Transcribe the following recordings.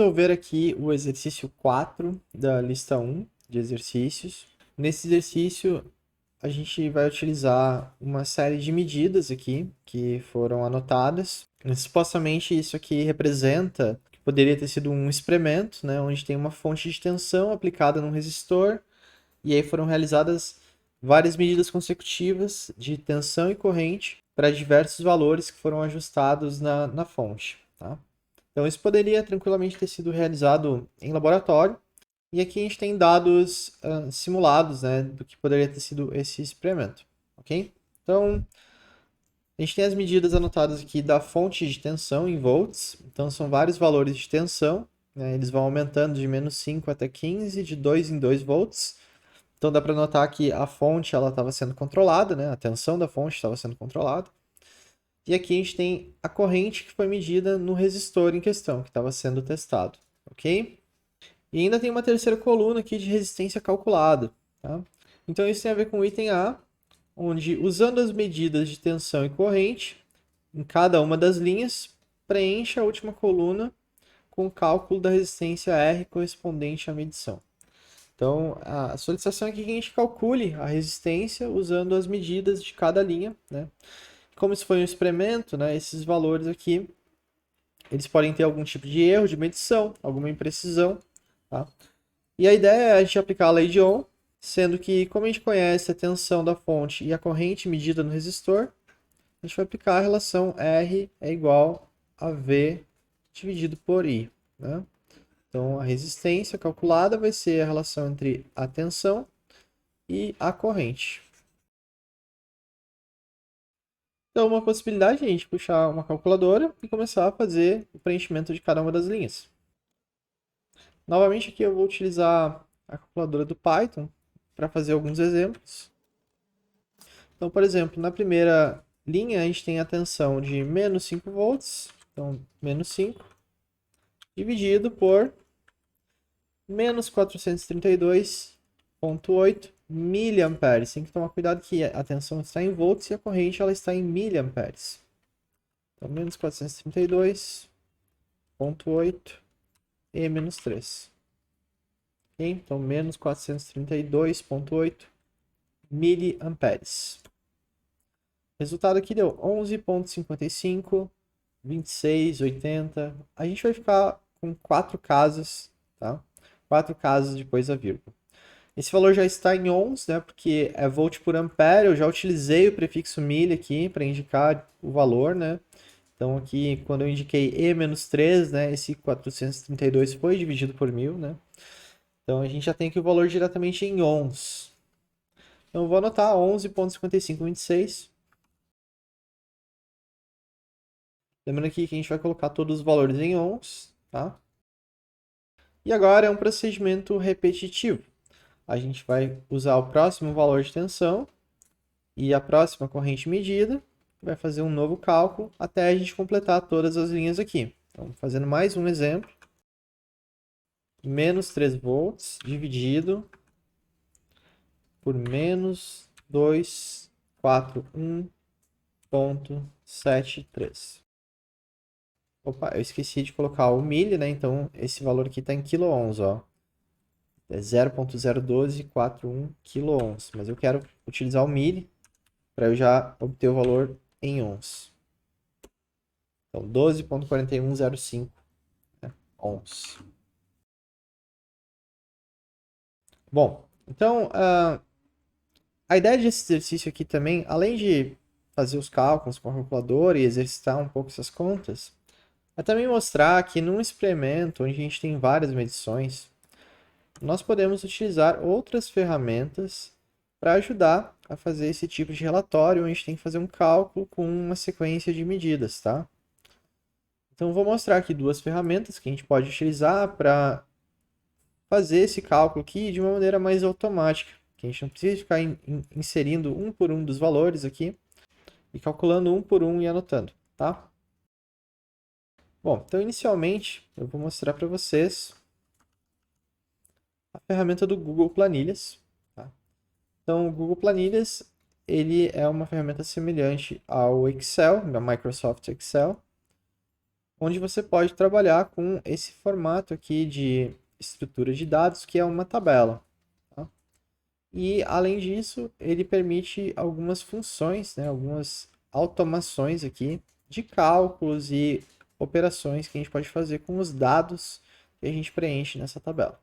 resolver aqui o exercício 4 da lista 1 de exercícios. Nesse exercício, a gente vai utilizar uma série de medidas aqui que foram anotadas. Supostamente, isso aqui representa que poderia ter sido um experimento, né, onde tem uma fonte de tensão aplicada num resistor, e aí foram realizadas várias medidas consecutivas de tensão e corrente para diversos valores que foram ajustados na fonte, tá? Então, isso poderia tranquilamente ter sido realizado em laboratório. E aqui a gente tem dados simulados, né, do que poderia ter sido esse experimento, ok? Então, a gente tem as medidas anotadas aqui da fonte de tensão em volts. Então, são vários valores de tensão, né? Eles vão aumentando de -5 até 15, de 2 em 2 volts. Então, dá para notar que a fonte estava sendo controlada, né? A tensão da fonte estava sendo controlada. E aqui a gente tem a corrente que foi medida no resistor em questão, que estava sendo testado, ok? E ainda tem uma terceira coluna aqui de resistência calculada, tá? Então isso tem a ver com o item A, onde usando as medidas de tensão e corrente em cada uma das linhas, preencha a última coluna com o cálculo da resistência R correspondente à medição. Então, a solicitação é que a gente calcule a resistência usando as medidas de cada linha, né? Como isso foi um experimento, né, esses valores aqui, eles podem ter algum tipo de erro de medição, alguma imprecisão, tá? E a ideia é a gente aplicar a lei de Ohm, sendo que, como a gente conhece a tensão da fonte e a corrente medida no resistor, a gente vai aplicar a relação R é igual a V dividido por I, né? Então, a resistência calculada vai ser a relação entre a tensão e a corrente. Então, uma possibilidade é a gente puxar uma calculadora e começar a fazer o preenchimento de cada uma das linhas. Novamente, aqui eu vou utilizar a calculadora do Python para fazer alguns exemplos. Então, por exemplo, na primeira linha, a gente tem a tensão de -5 volts, então -5, dividido por -432,8 miliamperes. Tem que tomar cuidado que a tensão está em volts e a corrente ela está em miliamperes. Então, -432,8 e -3. Okay? Então, -432,8 miliamperes. O resultado aqui deu 11,55, 26, 80. A gente vai ficar com 4 casos, tá? 4 casos depois da vírgula. Esse valor já está em ohms, né? Porque é volt por ampere. Eu já utilizei o prefixo milli aqui para indicar o valor, né? Então aqui, quando eu indiquei E-3, né? Esse 432 foi dividido por 1000, né? Então a gente já tem aqui o valor diretamente em ohms. Então eu vou anotar 11,5526. Lembrando aqui que a gente vai colocar todos os valores em ohms, tá? E agora é um procedimento repetitivo. A gente vai usar o próximo valor de tensão e a próxima corrente medida, vai fazer um novo cálculo até a gente completar todas as linhas aqui. Então, fazendo mais um exemplo. -3 volts dividido por -241,73. Opa, eu esqueci de colocar o milli, né? Então, esse valor aqui está em quilo-ohms, ó. É 0,01241 quilo-ohms. Mas eu quero utilizar o milli para eu já obter o valor em ohms. Então, 12,4105, né, ohms. Bom, então, a ideia desse exercício aqui também, além de fazer os cálculos com a calculadora e exercitar um pouco essas contas, é também mostrar que num experimento onde a gente tem várias medições, nós podemos utilizar outras ferramentas para ajudar a fazer esse tipo de relatório, onde a gente tem que fazer um cálculo com uma sequência de medidas, tá? Então, vou mostrar aqui duas ferramentas que a gente pode utilizar para fazer esse cálculo aqui de uma maneira mais automática, que a gente não precisa ficar inserindo um por um dos valores aqui e calculando um por um e anotando, tá? Bom, então inicialmente eu vou mostrar para vocês a ferramenta do Google Planilhas, tá? Então, o Google Planilhas, ele é uma ferramenta semelhante ao Excel, da Microsoft Excel, onde você pode trabalhar com esse formato aqui de estrutura de dados, que é uma tabela. Tá? E, além disso, ele permite algumas funções, né, algumas automações aqui de cálculos e operações que a gente pode fazer com os dados que a gente preenche nessa tabela.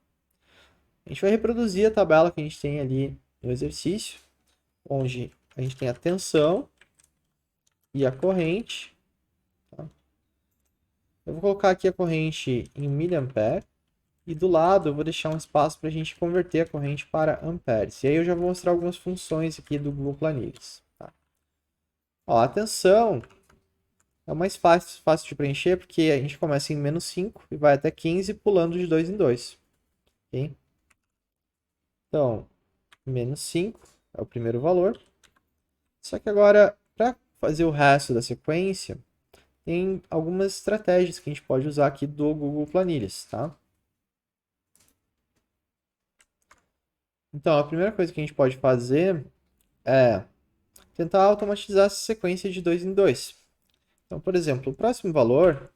A gente vai reproduzir a tabela que a gente tem ali no exercício, onde a gente tem a tensão e a corrente. Tá? Eu vou colocar aqui a corrente em miliampere e do lado eu vou deixar um espaço para a gente converter a corrente para amperes. E aí eu já vou mostrar algumas funções aqui do Google Planilhas. Tá? Ó, a tensão é o mais fácil de preencher porque a gente começa em menos 5 e vai até 15 pulando de 2 em 2. Okay? Então, menos 5 é o primeiro valor. Só que agora, para fazer o resto da sequência, tem algumas estratégias que a gente pode usar aqui do Google Planilhas, tá? Então, a primeira coisa que a gente pode fazer é tentar automatizar essa sequência de 2 em 2. Então, por exemplo, o próximo valor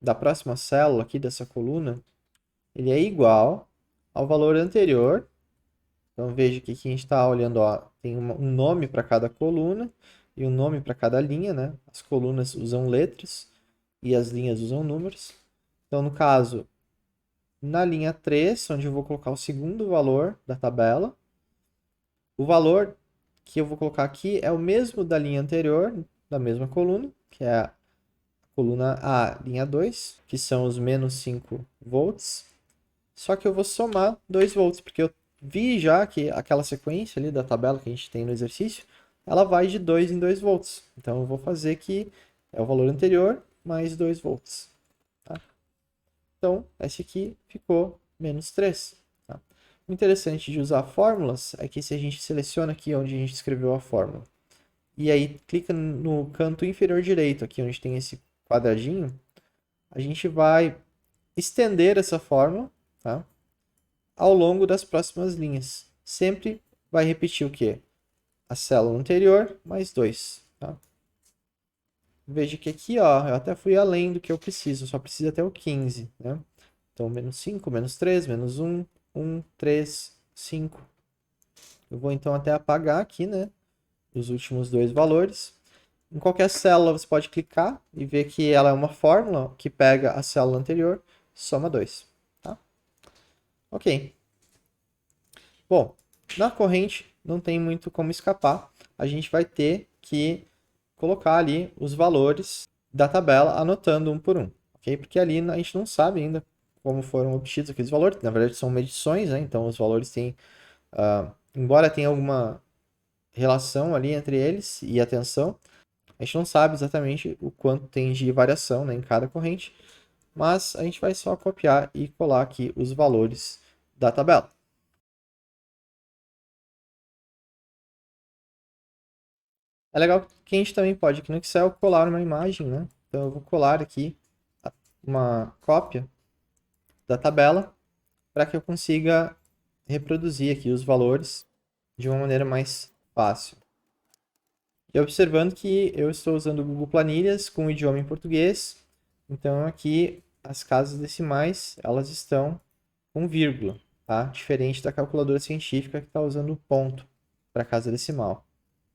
da próxima célula aqui dessa coluna, ele é igual ao valor anterior. Então, veja que aqui a gente está olhando, ó, tem um nome para cada coluna e um nome para cada linha, né? As colunas usam letras e as linhas usam números. Então, no caso, na linha 3, onde eu vou colocar o segundo valor da tabela, o valor que eu vou colocar aqui é o mesmo da linha anterior, da mesma coluna, que é a coluna A, linha 2, que são os menos 5 volts. Só que eu vou somar 2 volts, porque eu vi já que aquela sequência ali da tabela que a gente tem no exercício, ela vai de 2 em 2 volts. Então eu vou fazer que é o valor anterior mais 2 volts. Tá? Então, esse aqui ficou menos 3. Tá? O interessante de usar fórmulas é que se a gente seleciona aqui onde a gente escreveu a fórmula, e aí clica no canto inferior direito, aqui onde tem esse quadradinho, a gente vai estender essa fórmula, tá? Ao longo das próximas linhas. Sempre vai repetir o quê? A célula anterior mais 2. Tá? Veja que aqui, ó, eu até fui além do que eu preciso, só preciso até o 15. Né? Então, menos 5, menos 3, menos 1, 1, 3, 5. Eu vou então até apagar aqui, né? Os últimos dois valores. Em qualquer célula você pode clicar e ver que ela é uma fórmula que pega a célula anterior, soma 2. Tá? Ok. Bom, na corrente não tem muito como escapar. A gente vai ter que colocar ali os valores da tabela, anotando um por um. Ok? Porque ali a gente não sabe ainda como foram obtidos aqueles valores. Na verdade, são medições, né? Então os valores têm. Embora tenha alguma relação ali entre eles e a tensão, a gente não sabe exatamente o quanto tem de variação, né, em cada corrente, mas a gente vai só copiar e colar aqui os valores da tabela. É legal que a gente também pode aqui no Excel colar uma imagem, né? Então eu vou colar aqui uma cópia da tabela para que eu consiga reproduzir aqui os valores de uma maneira mais fácil. E observando que eu estou usando o Google Planilhas com o idioma em português, então aqui as casas decimais elas estão com vírgula, tá? Diferente da calculadora científica que está usando ponto para casa decimal.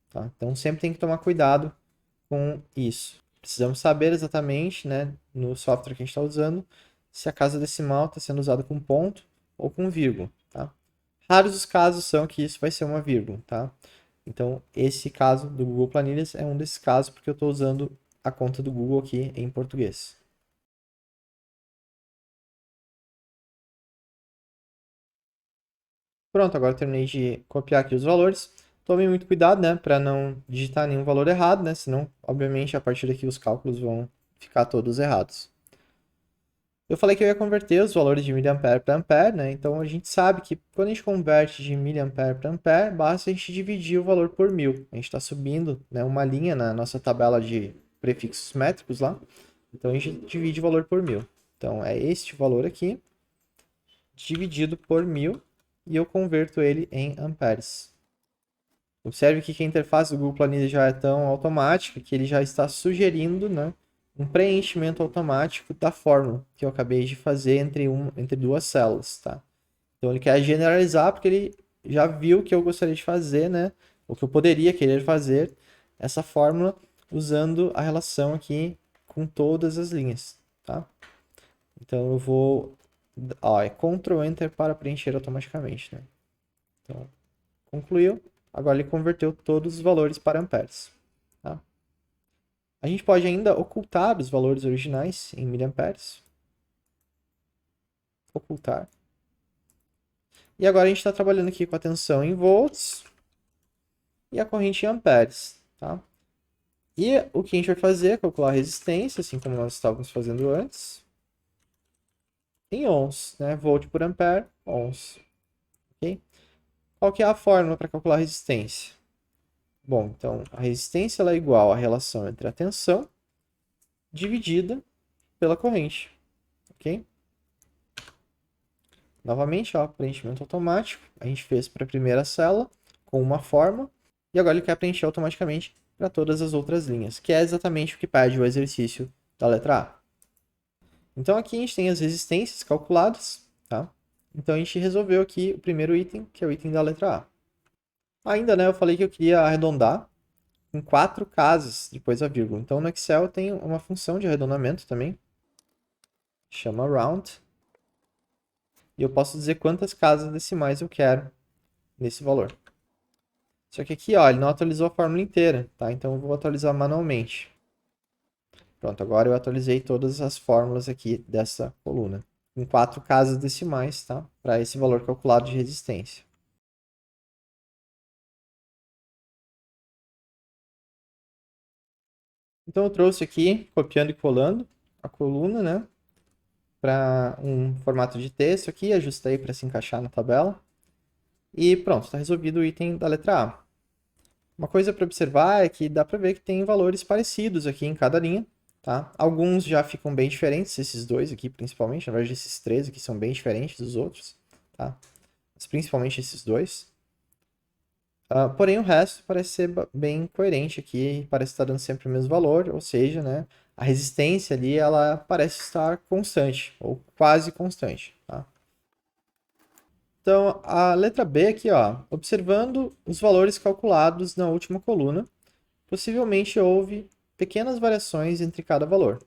Tá? Então sempre tem que tomar cuidado com isso. Precisamos saber exatamente, né, no software que a gente está usando, se a casa decimal está sendo usada com ponto ou com vírgula. Tá? Raros os casos são que isso vai ser uma vírgula. Tá? Então, esse caso do Google Planilhas é um desses casos, porque eu estou usando a conta do Google aqui em português. Pronto, agora eu terminei de copiar aqui os valores. Tome muito cuidado, né, para não digitar nenhum valor errado, né, senão, obviamente, a partir daqui os cálculos vão ficar todos errados. Eu falei que eu ia converter os valores de miliampere para ampere, né, então a gente sabe que quando a gente converte de miliampere para ampere, basta a gente dividir o valor por 1000. A gente está subindo, né, uma linha na nossa tabela de prefixos métricos lá, então a gente divide o valor por 1000. Então é este valor aqui, dividido por 1000, e eu converto ele em amperes. Observe que a interface do Google Planilha já é tão automática que ele já está sugerindo, né, um preenchimento automático da fórmula que eu acabei de fazer entre duas células, tá? Então ele quer generalizar porque ele já viu que eu gostaria de fazer, né? O que eu poderia querer fazer essa fórmula usando a relação aqui com todas as linhas, tá? Então eu vou, é Ctrl Enter para preencher automaticamente, né? Então, concluiu. Agora ele converteu todos os valores para amperes, tá? A gente pode ainda ocultar os valores originais em miliamperes. Ocultar. E agora a gente está trabalhando aqui com a tensão em volts e a corrente em amperes, tá? E o que a gente vai fazer é calcular a resistência, assim como nós estávamos fazendo antes, em ohms, né? Volt por ampere, ohms. Ok? Qual que é a fórmula para calcular a resistência? Bom, então a resistência ela é igual à relação entre a tensão dividida pela corrente. Ok? Novamente, ó, preenchimento automático. A gente fez para a primeira célula com uma forma e agora ele quer preencher automaticamente para todas as outras linhas, que é exatamente o que pede o exercício da letra A. Então aqui a gente tem as resistências calculadas, tá? Então a gente resolveu aqui o primeiro item, que é o item da letra A. Ainda, né, eu falei que eu queria arredondar com 4 casas depois da vírgula. Então no Excel tem uma função de arredondamento também, chama round. E eu posso dizer quantas casas decimais eu quero nesse valor. Só que aqui, ó, ele não atualizou a fórmula inteira, tá? Então eu vou atualizar manualmente. Pronto, agora eu atualizei todas as fórmulas aqui dessa coluna. Com 4 casas decimais, tá? Para esse valor calculado de resistência. Então eu trouxe aqui, copiando e colando, a coluna, né? Para um formato de texto aqui, ajustei para se encaixar na tabela. E pronto, está resolvido o item da letra A. Uma coisa para observar é que dá para ver que tem valores parecidos aqui em cada linha, tá? Alguns já ficam bem diferentes, esses dois aqui principalmente, na verdade esses três aqui são bem diferentes dos outros, tá? Mas principalmente esses dois. Porém o resto parece ser bem coerente aqui, parece estar dando sempre o mesmo valor, ou seja, né, a resistência ali ela parece estar constante, ou quase constante, tá? Então, a letra B aqui, ó, observando os valores calculados na última coluna, possivelmente houve pequenas variações entre cada valor.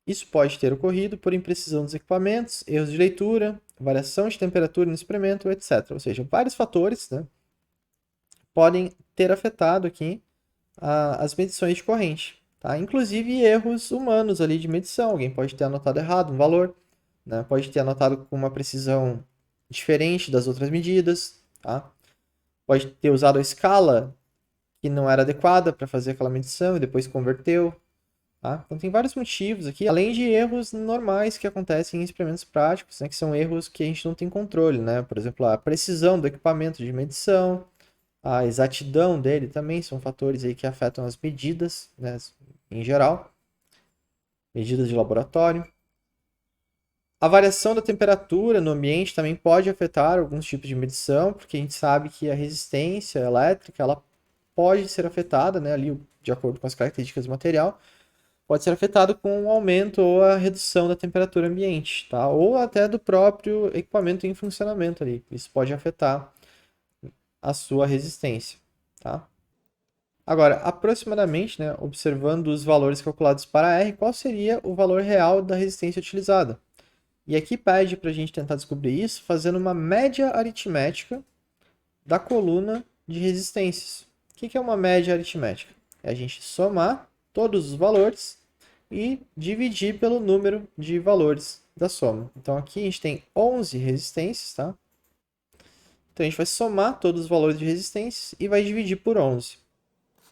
Isso pode ter ocorrido por imprecisão dos equipamentos, erros de leitura, variação de temperatura no experimento, etc. Ou seja, vários fatores, né, podem ter afetado aqui as medições de corrente. Tá? Inclusive erros humanos ali de medição. Alguém pode ter anotado errado um valor, né? Pode ter anotado com uma precisão diferente das outras medidas. Tá? Pode ter usado a escala que não era adequada para fazer aquela medição e depois converteu. Tá? Então tem vários motivos aqui, além de erros normais que acontecem em experimentos práticos, né, que são erros que a gente não tem controle, né? Por exemplo, a precisão do equipamento de medição, a exatidão dele também são fatores aí que afetam as medidas, né, em geral, medidas de laboratório. A variação da temperatura no ambiente também pode afetar alguns tipos de medição, porque a gente sabe que a resistência elétrica ela pode ser afetada, né, ali de acordo com as características do material, pode ser afetado com o aumento ou a redução da temperatura ambiente, tá? Ou até do próprio equipamento em funcionamento ali. Isso pode afetar a sua resistência, tá? Agora, aproximadamente, né, observando os valores calculados para R, qual seria o valor real da resistência utilizada? E aqui pede para a gente tentar descobrir isso fazendo uma média aritmética da coluna de resistências. O que é uma média aritmética? É a gente somar todos os valores e dividir pelo número de valores da soma. Então aqui a gente tem 11 resistências, tá? Então a gente vai somar todos os valores de resistências e vai dividir por 11.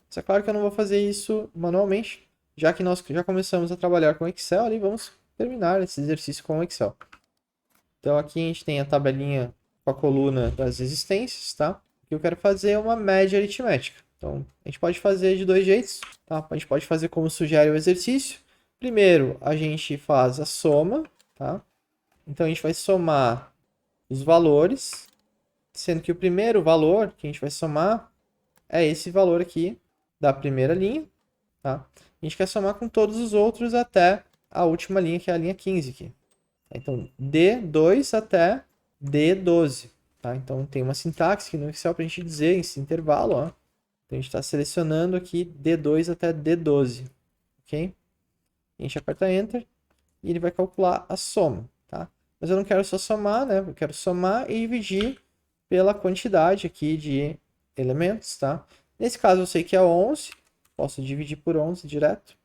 Mas é claro que eu não vou fazer isso manualmente, já que nós já começamos a trabalhar com Excel ali, vamos terminar esse exercício com o Excel. Então aqui a gente tem a tabelinha com a coluna das resistências, tá? O que eu quero fazer é uma média aritmética. Então a gente pode fazer de dois jeitos, tá? A gente pode fazer como sugere o exercício. Primeiro a gente faz a soma, tá? Então a gente vai somar os valores, sendo que o primeiro valor que a gente vai somar é esse valor aqui da primeira linha, tá? A gente quer somar com todos os outros até a última linha, que é a linha 15 aqui. Então, D2 até D12, tá? Então, tem uma sintaxe aqui no Excel para a gente dizer esse intervalo, ó. Então, a gente está selecionando aqui D2 até D12, ok? A gente aperta Enter e ele vai calcular a soma, tá? Mas eu não quero só somar, né? Eu quero somar e dividir pela quantidade aqui de elementos, tá? Nesse caso, eu sei que é 11, posso dividir por 11 direto.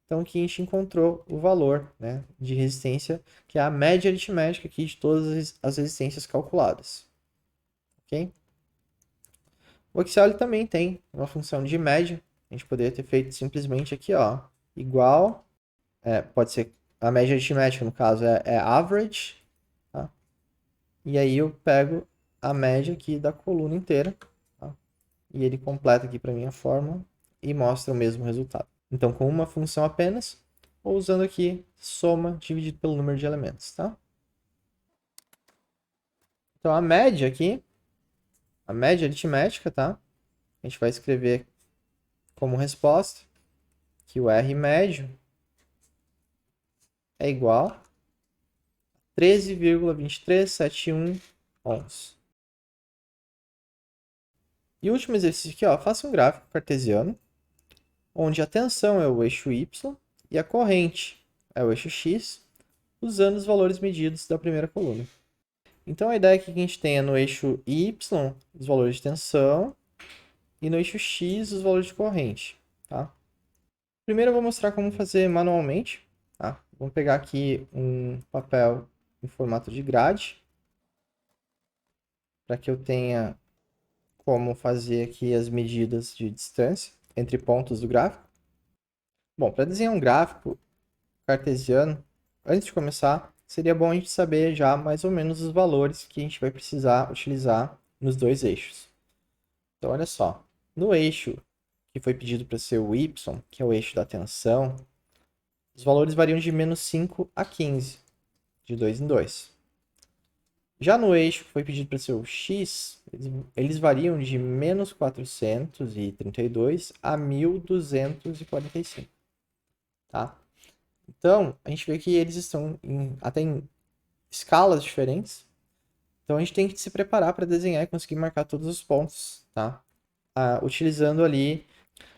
Então, aqui a gente encontrou o valor, né, de resistência, que é a média aritmética aqui de todas as resistências calculadas. Ok? O Excel ele também tem uma função de média. A gente poderia ter feito simplesmente aqui, ó, igual, pode ser a média aritmética, no caso, é average, tá? E aí eu pego a média aqui da coluna inteira, tá? E ele completa aqui para mim a fórmula e mostra o mesmo resultado. Então, com uma função apenas, ou usando aqui soma dividido pelo número de elementos, tá? Então, a média aqui, a média aritmética, tá? A gente vai escrever como resposta que o R médio é igual a 13,237111. E o último exercício aqui, ó, faça um gráfico cartesiano, onde a tensão é o eixo Y e a corrente é o eixo X, usando os valores medidos da primeira coluna. Então, a ideia é que a gente tenha no eixo Y os valores de tensão e no eixo X os valores de corrente, tá? Primeiro eu vou mostrar como fazer manualmente, tá? Vamos pegar aqui um papel em formato de grade, para que eu tenha como fazer aqui as medidas de distância entre pontos do gráfico. Bom, para desenhar um gráfico cartesiano, antes de começar, seria bom a gente saber já mais ou menos os valores que a gente vai precisar utilizar nos dois eixos. Então, olha só, no eixo que foi pedido para ser o Y, que é o eixo da tensão, os valores variam de menos 5 a 15, de 2 em 2. Já no eixo que foi pedido para ser o X, eles variam de menos 432 a 1245, tá? Então, a gente vê que eles estão até em escalas diferentes. Então, a gente tem que se preparar para desenhar e conseguir marcar todos os pontos, tá? Utilizando ali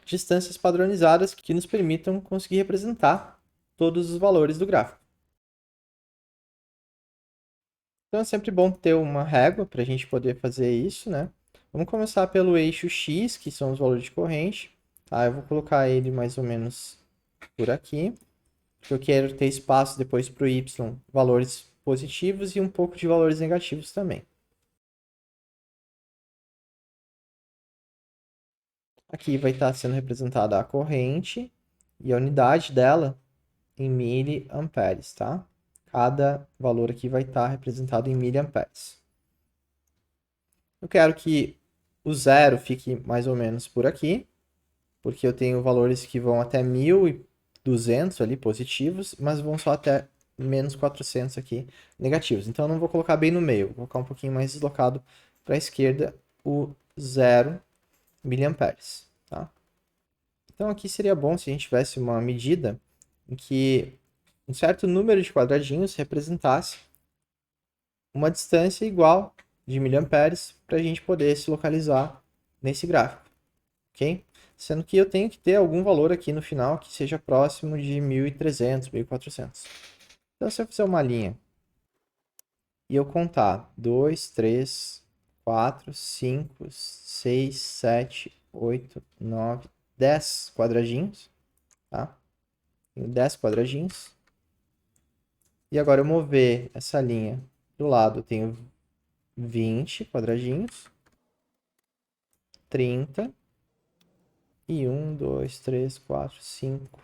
distâncias padronizadas que nos permitam conseguir representar todos os valores do gráfico. Então, é sempre bom ter uma régua para a gente poder fazer isso, né? Vamos começar pelo eixo X, que são os valores de corrente. Tá? Eu vou colocar ele mais ou menos por aqui, porque eu quero ter espaço depois para o Y, valores positivos e um pouco de valores negativos também. Aqui vai estar sendo representada a corrente e a unidade dela em miliamperes, tá? Cada valor aqui vai estar representado em miliamperes. Eu quero que o zero fique mais ou menos por aqui, porque eu tenho valores que vão até 1200 ali positivos, mas vão só até menos 400 aqui negativos. Então eu não vou colocar bem no meio, vou colocar um pouquinho mais deslocado para a esquerda o 0 miliamperes, tá? Então aqui seria bom se a gente tivesse uma medida em que um certo número de quadradinhos representasse uma distância igual de miliamperes para a gente poder se localizar nesse gráfico, ok? Sendo que eu tenho que ter algum valor aqui no final que seja próximo de 1300, 1400. Então, se eu fizer uma linha e eu contar 2, 3, 4, 5, 6, 7, 8, 9, 10 quadradinhos, tá? Tenho 10 quadradinhos. E agora eu mover essa linha do lado, eu tenho 20 quadradinhos, 30, e 1, 2, 3, 4, 5,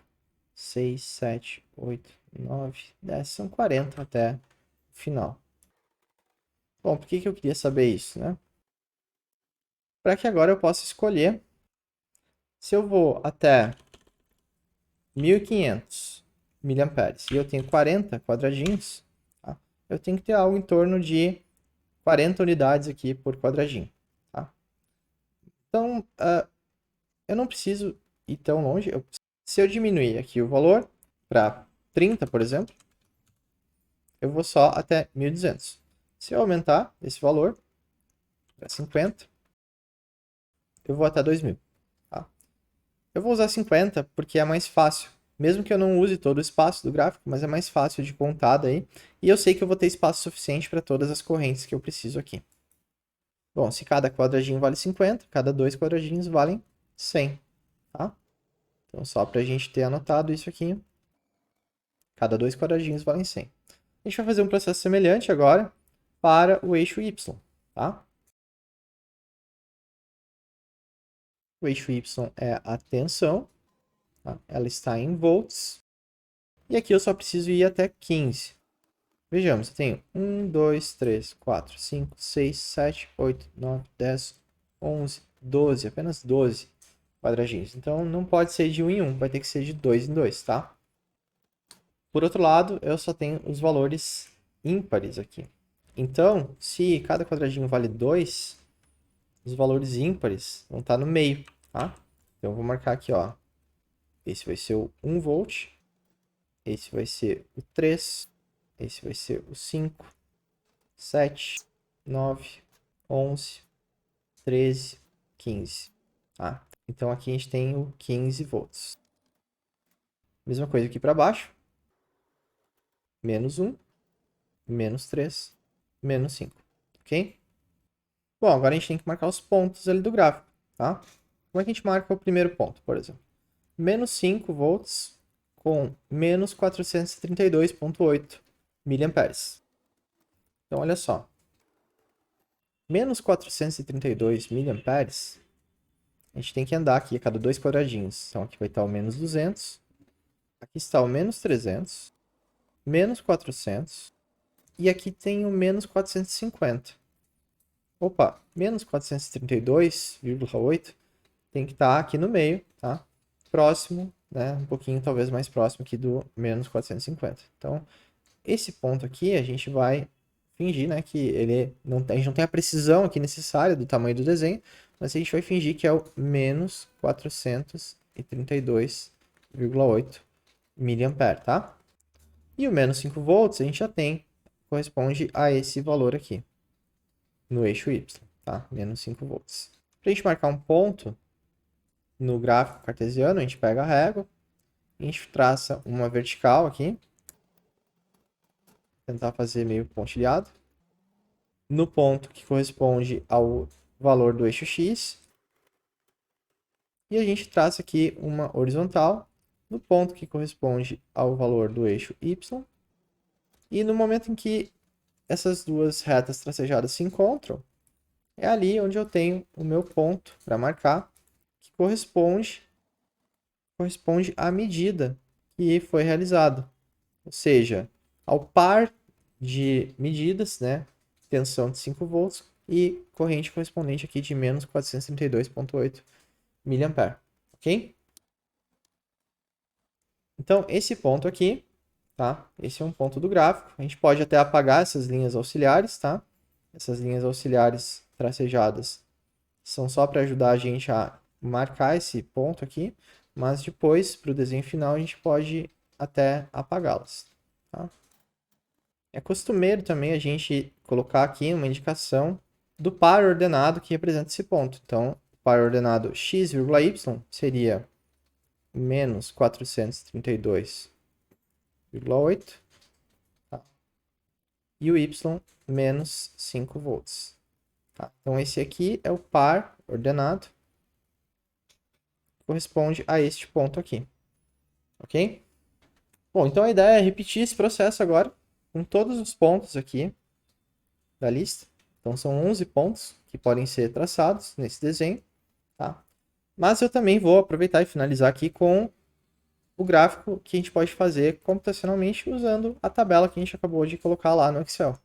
6, 7, 8, 9, 10, são 40 até o final. Bom, por que eu queria saber isso, né? Para que agora eu possa escolher se eu vou até 1500 miliamperes e eu tenho 40 quadradinhos, tá? Eu tenho que ter algo em torno de 40 unidades aqui por quadradinho, tá? Então, eu não preciso ir tão longe. Se eu diminuir aqui o valor para 30, por exemplo, eu vou só até 1.200. Se eu aumentar esse valor para 50, eu vou até 2.000. Tá? Eu vou usar 50 porque é mais fácil. Mesmo que eu não use todo o espaço do gráfico, mas é mais fácil de contar daí. E eu sei que eu vou ter espaço suficiente para todas as correntes que eu preciso aqui. Bom, se cada quadradinho vale 50, cada 2 quadradinhos valem 100. Tá? Então, só para a gente ter anotado isso aqui, cada 2 quadradinhos valem 100. A gente vai fazer um processo semelhante agora para o eixo Y. Tá? O eixo Y é a tensão, tá? Ela está em volts. E aqui eu só preciso ir até 15. Vejamos, eu tenho 1, 2, 3, 4, 5, 6, 7, 8, 9, 10, 11, 12, apenas 12 quadradinhos. Então, não pode ser de 1 em 1, vai ter que ser de 2 em 2, tá? Por outro lado, eu só tenho os valores ímpares aqui. Então, se cada quadradinho vale 2, os valores ímpares vão estar no meio, tá? Então, eu vou marcar aqui, ó. Esse vai ser o 1 volt, esse vai ser o 3, esse vai ser o 5, 7, 9, 11, 13, 15. Tá? Então aqui a gente tem o 15 volts. Mesma coisa aqui para baixo. Menos 1, menos 3, menos 5. Ok? Bom, agora a gente tem que marcar os pontos ali do gráfico. Tá? Como é que a gente marca o primeiro ponto, por exemplo? Menos 5 volts com menos 432,8 miliamperes. Então, olha só. Menos 432 miliamperes, a gente tem que andar aqui a cada 2 quadradinhos. Então, aqui vai estar o menos 200. Aqui está o menos 300. Menos 400. E aqui tem o menos 450. Opa, menos 432,8 tem que estar aqui no meio, tá? Próximo, né? Um pouquinho talvez mais próximo aqui do menos 450. Então, esse ponto aqui a gente vai fingir, né, que ele não tem, a gente não tem a precisão aqui necessária do tamanho do desenho, mas a gente vai fingir que é o menos 432,8 miliampere, tá? E o menos 5 volts a gente já tem, corresponde a esse valor aqui, no eixo Y, tá? Menos 5 volts. Para a gente marcar um ponto no gráfico cartesiano, a gente pega a régua, a gente traça uma vertical aqui, tentar fazer meio pontilhado, no ponto que corresponde ao valor do eixo X, e a gente traça aqui uma horizontal no ponto que corresponde ao valor do eixo Y, e no momento em que essas duas retas tracejadas se encontram, é ali onde eu tenho o meu ponto para marcar, que corresponde à medida que foi realizada. Ou seja, ao par de medidas, né? Tensão de 5 volts e corrente correspondente aqui de menos 432,8 mA, ok? Então, esse ponto aqui, tá? Esse é um ponto do gráfico. A gente pode até apagar essas linhas auxiliares, tá? Essas linhas auxiliares tracejadas são só para ajudar a gente a marcar esse ponto aqui, mas depois, para o desenho final, a gente pode até apagá-las, tá? É costumeiro também a gente colocar aqui uma indicação do par ordenado que representa esse ponto. Então, o par ordenado x, y seria menos 432,8, tá? E o y menos 5 volts. Tá? Então, esse aqui é o par ordenado que corresponde a este ponto aqui. Ok? Bom, então a ideia é repetir esse processo agora com todos os pontos aqui da lista. Então, são 11 pontos que podem ser traçados nesse desenho, tá? Mas eu também vou aproveitar e finalizar aqui com o gráfico que a gente pode fazer computacionalmente usando a tabela que a gente acabou de colocar lá no Excel.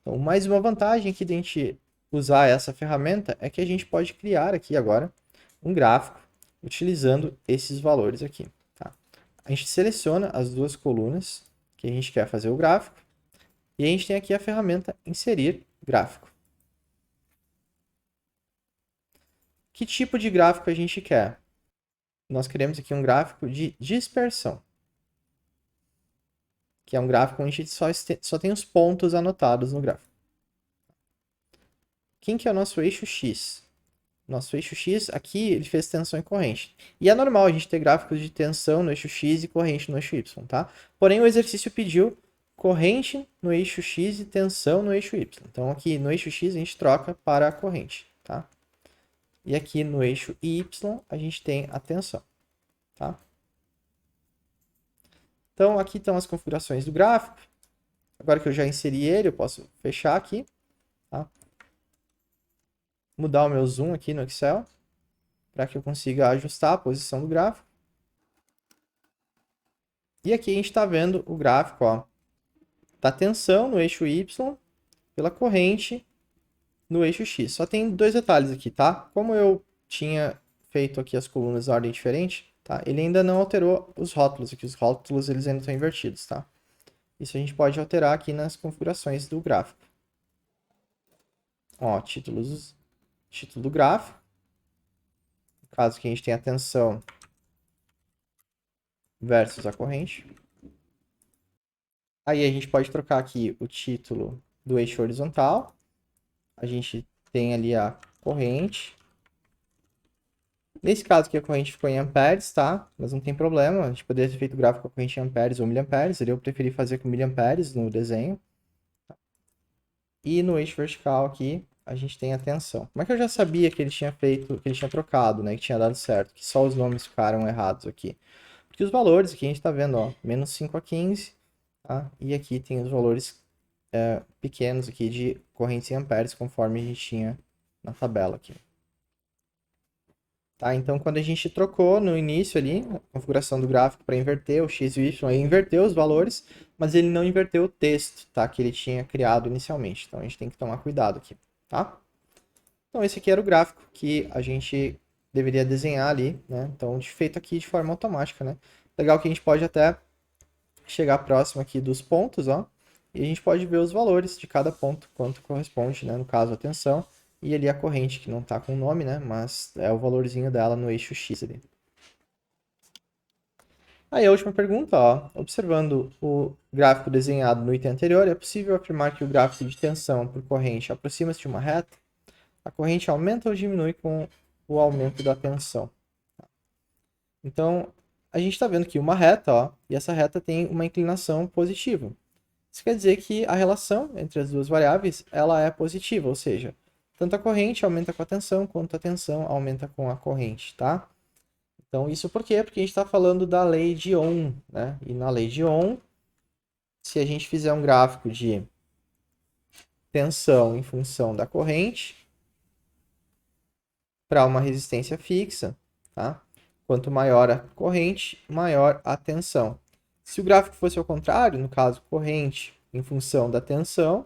Então, mais uma vantagem aqui de a gente usar essa ferramenta é que a gente pode criar aqui agora um gráfico utilizando esses valores aqui, tá? A gente seleciona as duas colunas que a gente quer fazer o gráfico e a gente tem aqui a ferramenta inserir gráfico. Que tipo de gráfico a gente quer? nós queremos aqui um gráfico de dispersão, que é um gráfico onde a gente só tem os pontos anotados no gráfico. Quem que é o nosso eixo X? Nosso eixo X aqui, ele fez tensão e corrente. E é normal a gente ter gráficos de tensão no eixo X e corrente no eixo Y, tá? Porém, o exercício pediu corrente no eixo X e tensão no eixo Y. Então, aqui no eixo X a gente troca para a corrente, tá? E aqui no eixo Y a gente tem a tensão, tá? Então, aqui estão as configurações do gráfico. Agora que eu já inseri ele, eu posso fechar aqui, tá? Mudar o meu zoom aqui no Excel, para que eu consiga ajustar a posição do gráfico. E aqui a gente está vendo o gráfico, ó, da tensão no eixo Y pela corrente no eixo X. Só tem dois detalhes aqui, tá? Como eu tinha feito aqui as colunas em ordem diferente, tá? Ele ainda não alterou os rótulos aqui. Os rótulos eles ainda estão invertidos, tá? Isso a gente pode alterar aqui nas configurações do gráfico. Ó, título do gráfico. No caso que a gente tem a tensão versus a corrente. Aí a gente pode trocar aqui o título do eixo horizontal. A gente tem ali a corrente. Nesse caso aqui a corrente ficou em amperes, tá? Mas não tem problema. A gente poderia ter feito o gráfico com a corrente em amperes ou miliamperes. Eu preferi fazer com miliamperes no desenho. E no eixo vertical aqui a gente tem a tensão. Como é que eu já sabia que ele tinha feito, que ele tinha trocado, né? Que tinha dado certo, que só os nomes ficaram errados aqui. Porque os valores aqui a gente está vendo, ó, menos 5 a 15, tá? E aqui tem os valores pequenos aqui de correntes em amperes, conforme a gente tinha na tabela aqui. Tá? Então, quando a gente trocou no início ali, a configuração do gráfico para inverter o x e o y, ele inverteu os valores, mas ele não inverteu o texto, tá? Que ele tinha criado inicialmente. Então, a gente tem que tomar cuidado aqui, tá? Então, esse aqui era o gráfico que a gente deveria desenhar ali, né? Então, feito aqui de forma automática, né? Legal que a gente pode até chegar próximo aqui dos pontos, ó, e a gente pode ver os valores de cada ponto, quanto corresponde, né? No caso, a tensão, e ali a corrente, que não está com o nome, né? Mas é o valorzinho dela no eixo X ali. Aí a última pergunta, ó. Observando o gráfico desenhado no item anterior, é possível afirmar que o gráfico de tensão por corrente aproxima-se de uma reta? A corrente aumenta ou diminui com o aumento da tensão? Então, a gente está vendo aqui uma reta, ó, e essa reta tem uma inclinação positiva. Isso quer dizer que a relação entre as duas variáveis ela é positiva, ou seja, tanto a corrente aumenta com a tensão, quanto a tensão aumenta com a corrente, tá? Então, isso por quê? Porque a gente está falando da lei de Ohm, né? E na lei de Ohm, se a gente fizer um gráfico de tensão em função da corrente para uma resistência fixa, tá? Quanto maior a corrente, maior a tensão. Se o gráfico fosse ao contrário, no caso, corrente em função da tensão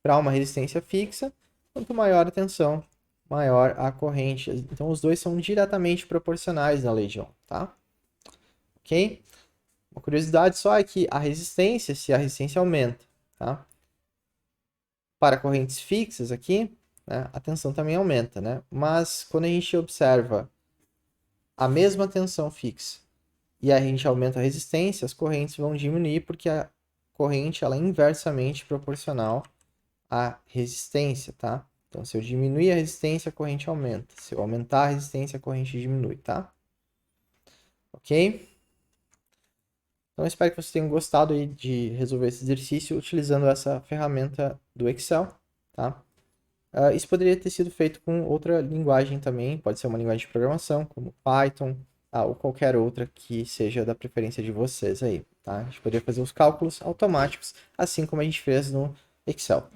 para uma resistência fixa, quanto maior a tensão, maior a corrente. Então, os dois são diretamente proporcionais na lei de Ohm, tá? Ok? Uma curiosidade só é que a resistência, se a resistência aumenta, tá? Para correntes fixas aqui, né, a tensão também aumenta, né? Mas quando a gente observa a mesma tensão fixa e a gente aumenta a resistência, as correntes vão diminuir porque a corrente ela é inversamente proporcional à resistência, tá? Então, se eu diminuir a resistência, a corrente aumenta. Se eu aumentar a resistência, a corrente diminui, tá? Ok? Então, eu espero que vocês tenham gostado aí de resolver esse exercício utilizando essa ferramenta do Excel, tá? Isso poderia ter sido feito com outra linguagem também, pode ser uma linguagem de programação, como Python, ou qualquer outra que seja da preferência de vocês aí, tá? A gente poderia fazer os cálculos automáticos, assim como a gente fez no Excel.